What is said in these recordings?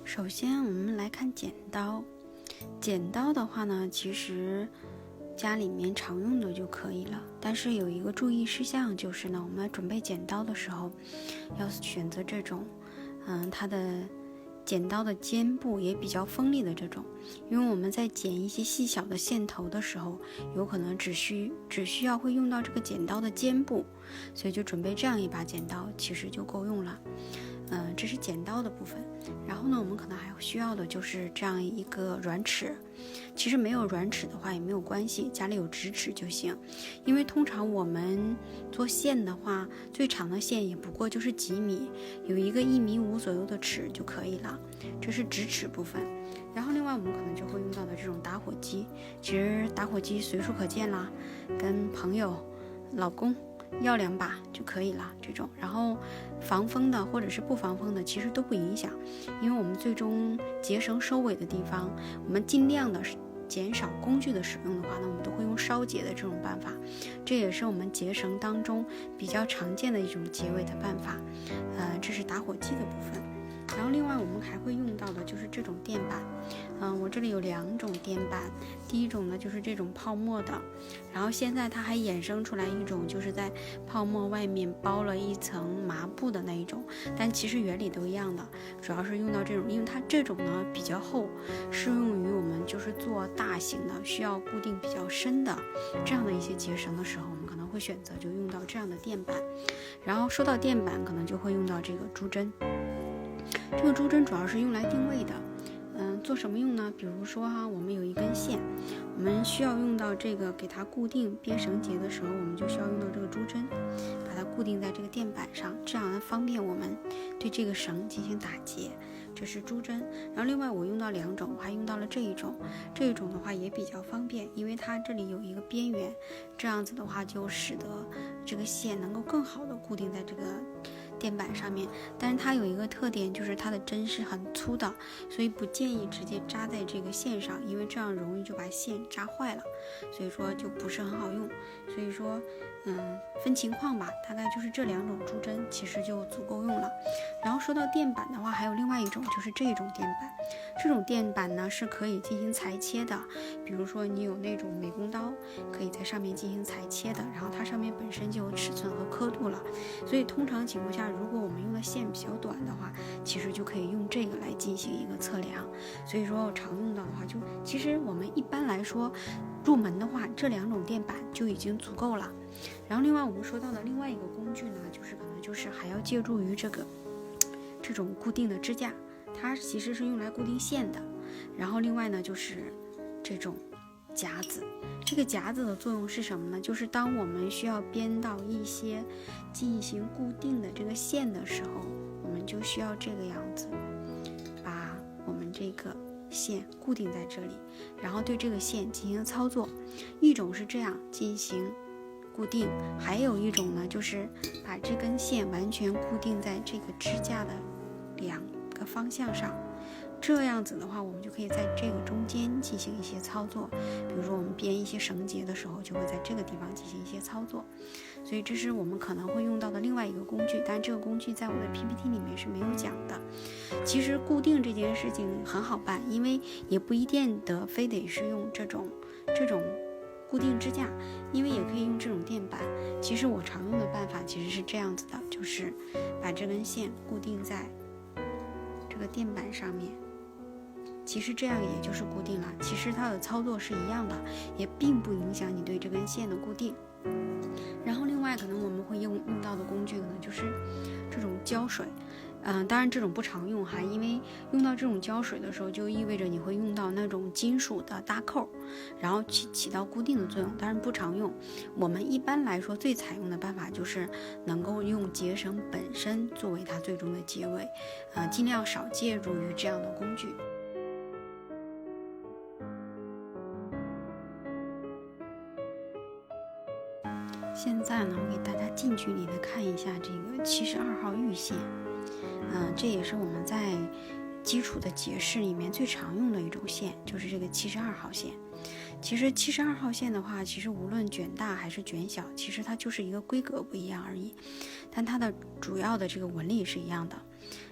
首先我们来看剪刀。剪刀的话呢，其实家里面常用的就可以了，但是有一个注意事项，就是呢，我们准备剪刀的时候要选择这种它的剪刀的尖部也比较锋利的这种，因为我们在剪一些细小的线头的时候，有可能只需要会用到这个剪刀的尖部，所以就准备这样一把剪刀其实就够用了。这是剪刀的部分。然后呢，我们可能还需要的就是这样一个软尺。其实没有软尺的话也没有关系，家里有直尺就行。因为通常我们做线的话，最长的线也不过就是几米，有一个1.5米左右的尺就可以了。这是直尺部分。然后另外我们可能就会用到的这种打火机，其实打火机随处可见啦，跟朋友、老公要2把就可以了这种。然后防风的或者是不防风的其实都不影响，因为我们最终节省收尾的地方，我们尽量的减少工具的使用的话呢，我们都会用烧结的这种办法，这也是我们节省当中比较常见的一种结尾的办法。这是打火机的部分。然后另外我们还会用到的就是这种垫板。我这里有2种垫板，第一种呢就是这种泡沫的，然后现在它还衍生出来一种就是在泡沫外面包了一层麻布的那一种，但其实原理都一样的，主要是用到这种，因为它这种呢比较厚，适用于我们就是做大型的需要固定比较深的这样的一些结绳的时候，我们可能会选择就用到这样的垫板。然后说到垫板，可能就会用到这个珠针。这个珠针主要是用来定位的，做什么用呢？比如说我们有一根线，我们需要用到这个给它固定编绳结的时候，我们就需要用到这个珠针，把它固定在这个垫板上，这样呢方便我们对这个绳进行打结。这是珠针。然后另外我用到2种，我还用到了这一种的话也比较方便，因为它这里有一个边缘，这样子的话就使得这个线能够更好的固定在这个垫板上面。但是它有一个特点，就是它的针是很粗的，所以不建议直接扎在这个线上，因为这样容易就把线扎坏了，所以说就不是很好用。所以说分情况吧，大概就是这2种珠针其实就足够用了。然后说到垫板的话，还有另外一种，就是这种垫板。这种垫板呢是可以进行裁切的，比如说你有那种美工刀，可以在上面进行裁切的，然后它上面本身就有尺寸和刻度了，所以通常情况下，如果我们用的线比较短的话，其实就可以用这个来进行一个测量。所以说我常用到的话，就其实我们一般来说入门的话，这2种垫板就已经足够了。然后另外我们说到的另外一个工具呢，就是可能就是还要借助于这种固定的支架，它其实是用来固定线的。然后另外呢就是这种夹子，这个夹子的作用是什么呢？就是当我们需要编到一些进行固定的这个线的时候，我们就需要这个样子把我们这个线固定在这里，然后对这个线进行操作。一种是这样进行固定，还有一种呢就是把这根线完全固定在这个支架的2个方向上。这样子的话，我们就可以在这个中间进行一些操作，比如说我们编一些绳结的时候，就会在这个地方进行一些操作。所以这是我们可能会用到的另外一个工具，但这个工具在我的 PPT 里面是没有讲的。其实固定这件事情很好办，因为也不一定得非得是用这种固定支架，因为也可以用这种垫板。其实我常用的办法其实是这样子的，就是把这根线固定在这个垫板上面，其实这样也就是固定了，其实它的操作是一样的，也并不影响你对这根线的固定。然后另外可能我们会用到的工具可能就是这种胶水。当然这种不常用因为用到这种胶水的时候，就意味着你会用到那种金属的搭扣，然后起到固定的作用，当然不常用。我们一般来说最采用的办法就是能够用结绳本身作为它最终的结尾，尽量少介入于这样的工具。现在呢，我给大家近距离的看一下这个72号玉线。这也是我们在基础的结饰里面最常用的一种线，就是这个72号线。其实72号线的话，其实无论卷大还是卷小，其实它就是一个规格不一样而已，但它的主要的这个纹理是一样的。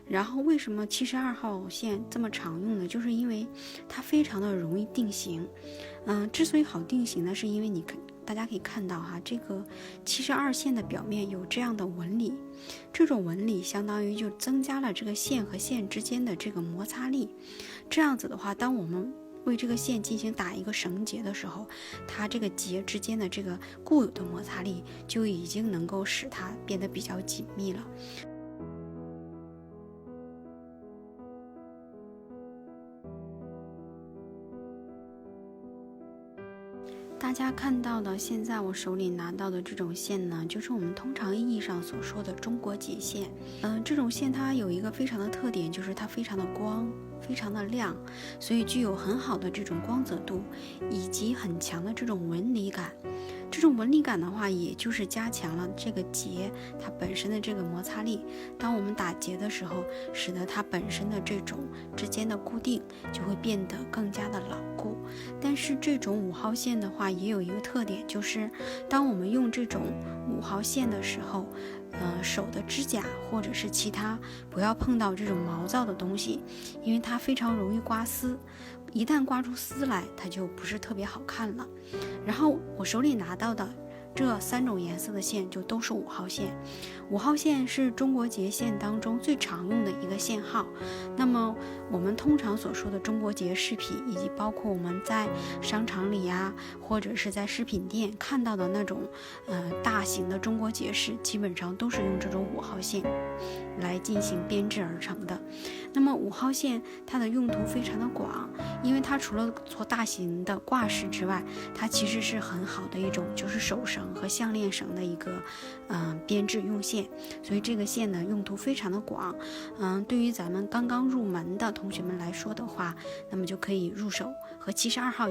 然后为什么72号线这么常用呢？就是因为它非常的容易定型。之所以好定型呢，是因为大家可以看到哈，这个72线的表面有这样的纹理，这种纹理相当于就增加了这个线和线之间的这个摩擦力。这样子的话，当我们为这个线进行打一个绳结的时候，它这个结之间的这个固有的摩擦力就已经能够使它变得比较紧密了。大家看到的现在我手里拿到的这种线呢，就是我们通常意义上所说的中国结线。这种线它有一个非常的特点，就是它非常的光，非常的亮，所以具有很好的这种光泽度，以及很强的这种纹理感。这种纹理感的话，也就是加强了这个结它本身的这个摩擦力。当我们打结的时候，使得它本身的这种之间的固定就会变得更加的牢固。但是这种5号线的话，也有一个特点，就是当我们用这种5号线的时候，手的指甲或者是其他不要碰到这种毛躁的东西，因为它非常容易刮丝，一旦刮出丝来，它就不是特别好看了。然后我手里拿到的这3种颜色的线就都是5号线。5号线是中国结线当中最常用的一个线号。那么我们通常所说的中国结饰品，以及包括我们在商场里呀，或者是在饰品店看到的那种大型的中国结饰，基本上都是用这种5号线来进行编制而成的。那么5号线它的用途非常的广，因为它除了做大型的挂饰之外，它其实是很好的一种就是手绳和项链绳的一个编制用线，所以这个线呢用途非常的广。对于咱们刚刚入门的同学们来说的话，那么就可以入手和72号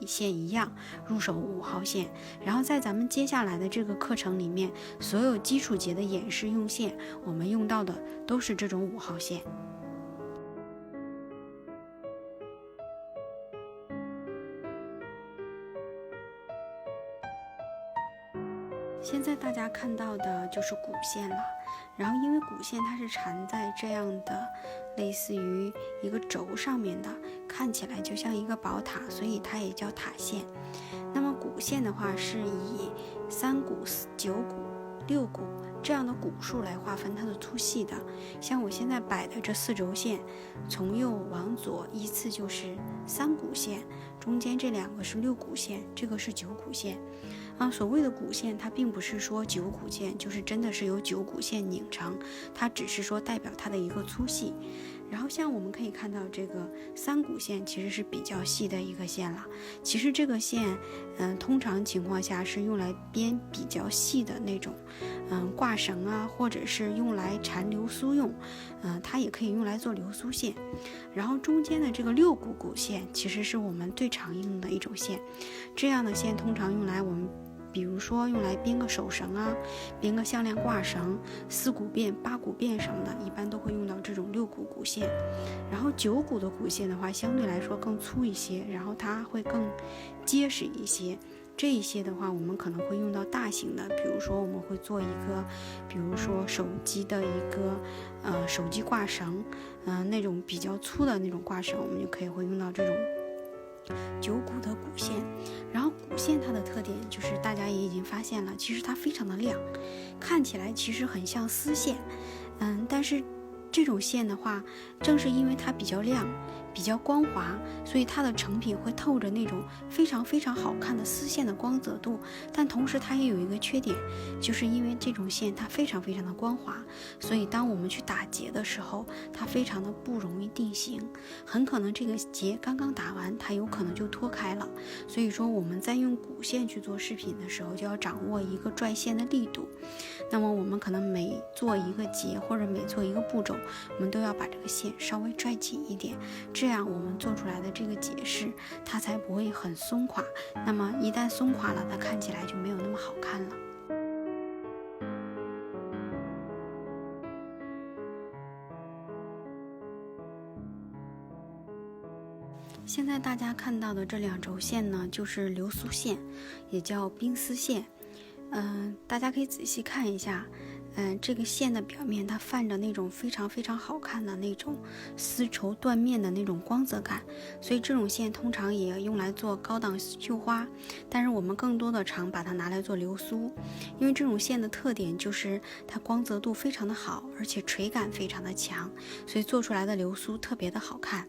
线一样，入手5号线。然后在咱们接下来的这个课程里面，所有基础节的演示用线，我们用到的都是这种5号线。现在大家看到的就是骨线了，然后因为骨线它是缠在这样的类似于一个轴上面的，看起来就像一个宝塔，所以它也叫塔线。那么骨线的话是以3股、9股、6股这样的股数来划分它的粗细的。像我现在摆的这4轴线，从右往左依次就是3股线，中间这2个是6股线，这个是9股线。所谓的股线，它并不是说9股线就是真的是由9股线拧成，它只是说代表它的一个粗细。然后像我们可以看到这个3股线其实是比较细的一个线了。其实这个线通常情况下是用来编比较细的那种挂绳啊，或者是用来缠流苏用，它也可以用来做流苏线。然后中间的这个6股股线其实是我们最常用的一种线，这样的线通常用来我们比如说用来编个手绳啊，编个项链挂绳，4股辫、8股辫什么的，一般都会用到这种6股股线。然后9股的股线的话，相对来说更粗一些，然后它会更结实一些。这一些的话，我们可能会用到大型的，比如说我们会做一个，比如说手机的一个手机挂绳，那种比较粗的那种挂绳，我们就可以会用到这种9股的骨线。然后骨线它的特点就是大家也已经发现了，其实它非常的亮，看起来其实很像丝线，但是这种线的话，正是因为它比较亮，比较光滑，所以它的成品会透着那种非常非常好看的丝线的光泽度。但同时它也有一个缺点，就是因为这种线它非常非常的光滑，所以当我们去打结的时候，它非常的不容易定型，很可能这个结刚刚打完，它有可能就脱开了。所以说我们在用骨线去做饰品的时候，就要掌握一个拽线的力度。那么我们可能每做一个结或者每做一个步骤，我们都要把这个线稍微拽紧一点，这样我们做出来的这个结饰它才不会很松垮。那么一旦松垮了，它看起来就没有那么好看了。现在大家看到的这2轴线呢，就是流苏线，也叫冰丝线。大家可以仔细看一下，这个线的表面它泛着那种非常非常好看的那种丝绸缎面的那种光泽感，所以这种线通常也用来做高档绣花，但是我们更多的常把它拿来做流苏，因为这种线的特点就是它光泽度非常的好，而且垂感非常的强，所以做出来的流苏特别的好看。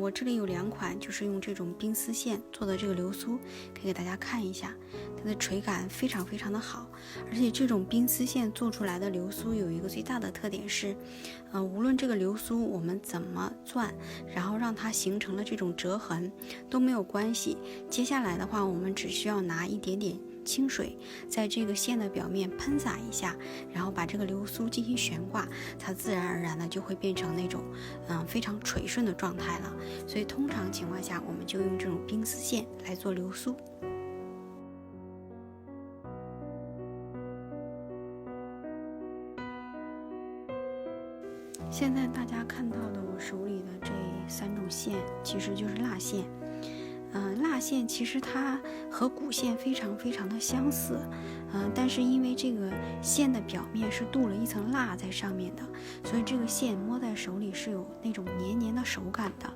我这里有2款，就是用这种冰丝线做的这个流苏，可以给大家看一下，它的垂感非常非常的好。而且这种冰丝线做出来的流苏有一个最大的特点是，无论这个流苏我们怎么钻，然后让它形成了这种折痕都没有关系。接下来的话，我们只需要拿一点点清水在这个线的表面喷洒一下，然后把这个流苏进行悬挂，它自然而然的就会变成那种非常垂顺的状态了。所以通常情况下，我们就用这种冰丝线来做流苏。现在大家看到的我手里的这3种线，其实就是蜡线。蜡线其实它和骨线非常非常的相似，但是因为这个线的表面是镀了一层蜡在上面的，所以这个线摸在手里是有那种黏黏的手感的。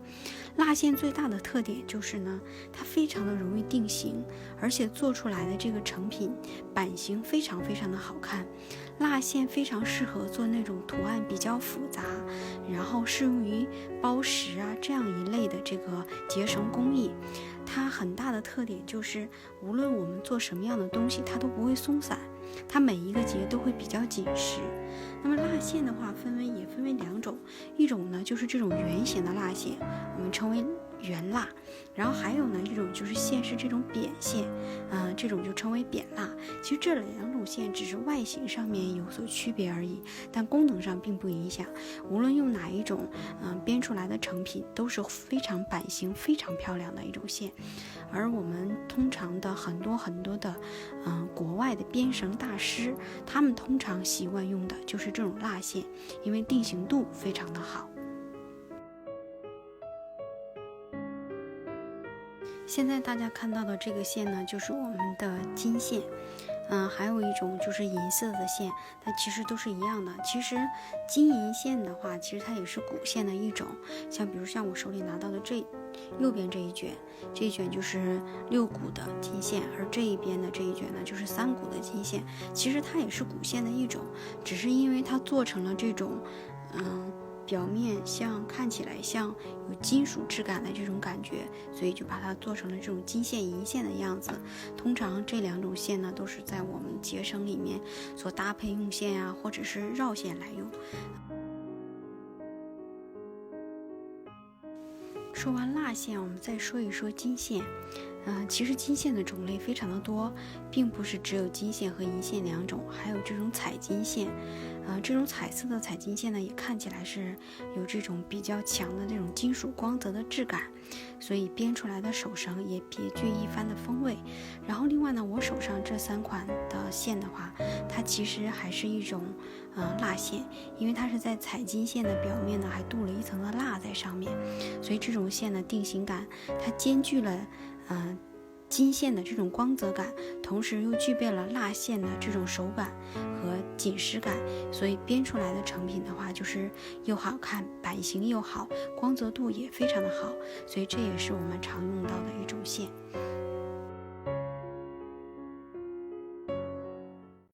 蜡线最大的特点就是呢，它非常的容易定型，而且做出来的这个成品版型非常非常的好看。蜡线非常适合做那种图案比较复杂，然后适用于包石啊这样一类的这个结绳工艺。它很大的特点就是，无论我们做什么样的东西，它都不会松散，它每一个结都会比较紧实。那么蜡线的话，也分为2种，一种呢就是这种圆形的蜡线，我们称为圆蜡，然后还有呢一种就是线是这种扁线，这种就称为扁蜡。其实这2种线只是外形上面有所区别而已，但功能上并不影响。无论用哪一种，编出来的成品都是非常版型非常漂亮的一种线。而我们通常的很多的，国外的编绳大师，他们通常习惯用的就是这种蜡线，因为定型度非常的好。现在大家看到的这个线呢，就是我们的金线。还有一种就是银色的线，它其实都是一样的。其实金银线的话，其实它也是骨线的一种。比如像我手里拿到的右边这一卷就是6股的金线，而这一边的这一卷呢就是3股的金线。其实它也是骨线的一种，只是因为它做成了这种表面看起来像有金属质感的这种感觉，所以就把它做成了这种金线银线的样子。通常这2种线呢，都是在我们结绳里面所搭配用线啊，或者是绕线来用。说完蜡线，我们再说一说金线。其实金线的种类非常的多，并不是只有金线和银线2种，还有这种彩金线。这种彩色的彩金线呢，也看起来是有这种比较强的这种金属光泽的质感，所以编出来的手绳也别具一番的风味。然后另外呢，我手上这3款的线的话，它其实还是一种蜡线，因为它是在彩金线的表面呢还镀了一层的蜡在上面，所以这种线的定型感它兼具了金线的这种光泽感，同时又具备了蜡线的这种手感和紧实感，所以编出来的成品的话，就是又好看，版型又好，光泽度也非常的好，所以这也是我们常用到的一种线。